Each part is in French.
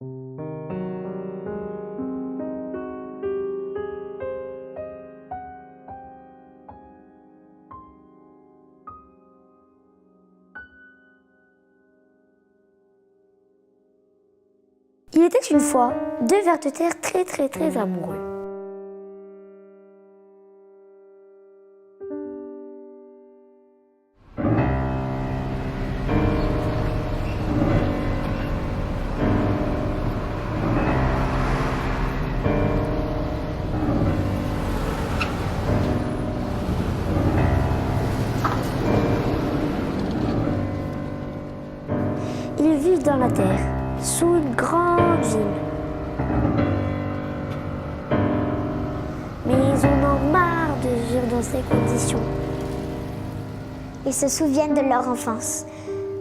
Il était une fois deux vers de terre très amoureux. Ils vivent dans la terre, sous une grande ville. Mais ils en ont marre de vivre dans ces conditions. Ils se souviennent de leur enfance,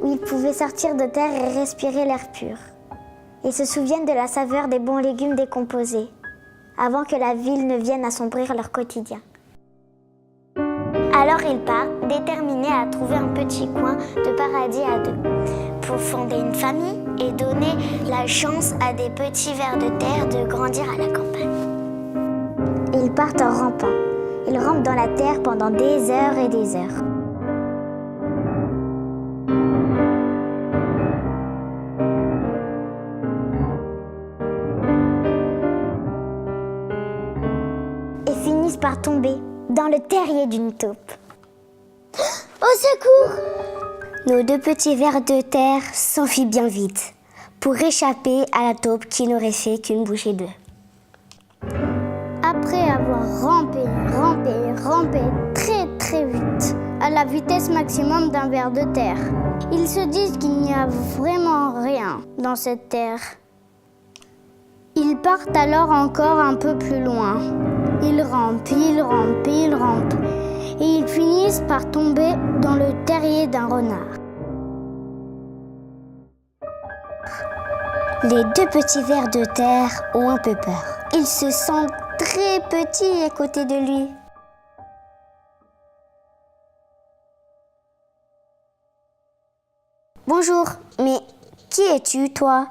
où ils pouvaient sortir de terre et respirer l'air pur. Ils se souviennent de la saveur des bons légumes décomposés, avant que la ville ne vienne assombrir leur quotidien. Alors ils partent, déterminés à trouver un petit coin de paradis à deux, pour fonder une famille et donner la chance à des petits vers de terre de grandir à la campagne. Ils partent en rampant. Ils rampent dans la terre pendant des heures et des heures. Et finissent par tomber dans le terrier d'une taupe. Au secours! Nos deux petits vers de terre s'enfuient bien vite pour échapper à la taupe qui n'aurait fait qu'une bouchée d'œufs. Après avoir rampé très vite, à la vitesse maximum d'un ver de terre, ils se disent qu'il n'y a vraiment rien dans cette terre. Ils partent alors encore un peu plus loin. Ils rampent, et ils finissent par tomber dans le terrier d'un renard. Les deux petits vers de terre ont un peu peur. Ils se sentent très petits à côté de lui. Bonjour, mais qui es-tu, toi?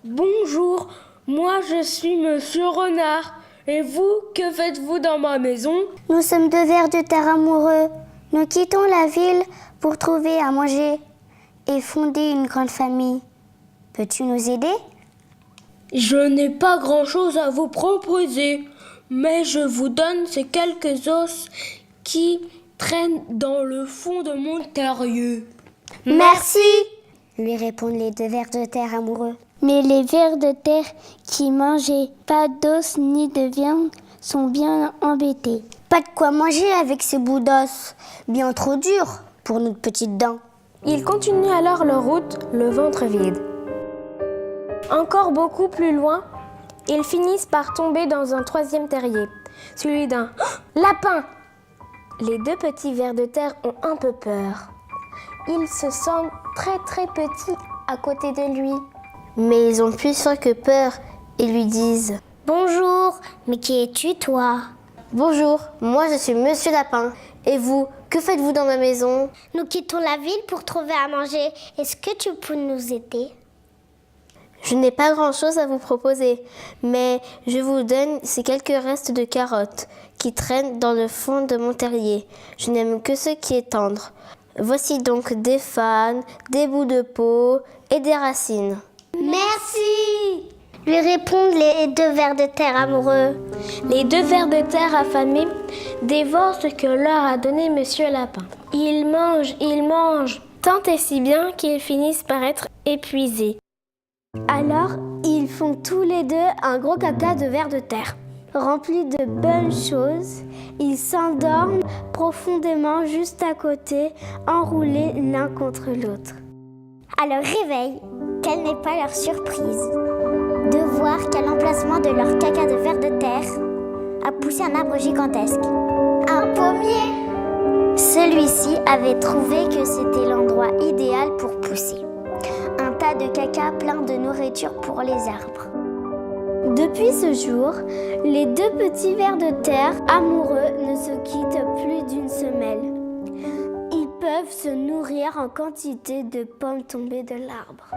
Bonjour, moi je suis Monsieur Renard. Et vous, que faites-vous dans ma maison? Nous sommes deux vers de terre amoureux. Nous quittons la ville pour trouver à manger et fonder une grande famille. Peux-tu nous aider? Je n'ai pas grand-chose à vous proposer, mais je vous donne ces quelques os qui traînent dans le fond de mon terrier. Merci, lui répondent les deux vers de terre amoureux. Mais les vers de terre qui mangeaient pas d'os ni de viande sont bien embêtés. Pas de quoi manger avec ces bouts d'os, bien trop durs pour notre petite dent. Ils continuent alors leur route, le ventre vide. Encore beaucoup plus loin, ils finissent par tomber dans un troisième terrier, celui d'un lapin. Les deux petits vers de terre ont un peu peur. Ils se sentent très petits à côté de lui. Mais ils ont plus faim que peur et lui disent « Bonjour, mais qui es-tu toi ?»« Bonjour, moi je suis Monsieur Lapin. Et vous, que faites-vous dans ma maison ?»« Nous quittons la ville pour trouver à manger. Est-ce que tu peux nous aider ?» Je n'ai pas grand-chose à vous proposer, mais je vous donne ces quelques restes de carottes qui traînent dans le fond de mon terrier. Je n'aime que ce qui est tendre. Voici donc des fans, des bouts de peau et des racines. Merci, lui répondent les deux vers de terre amoureux. Les deux vers de terre affamés dévorent ce que leur a donné Monsieur Lapin. Ils mangent, tant et si bien qu'ils finissent par être épuisés. Alors, ils font tous les deux un gros caca de vers de terre. Remplis de bonnes choses, ils s'endorment profondément juste à côté, enroulés l'un contre l'autre. À leur réveil, quelle n'est pas leur surprise de voir qu'à l'emplacement de leur caca de vers de terre a poussé un arbre gigantesque. Un pommier! Celui-ci avait trouvé que c'était l'endroit idéal pour pousser. Un tas de caca plein de nourriture pour les arbres. Depuis ce jour, les deux petits vers de terre amoureux ne se quittent plus d'une semelle. Ils peuvent se nourrir en quantité de pommes tombées de l'arbre.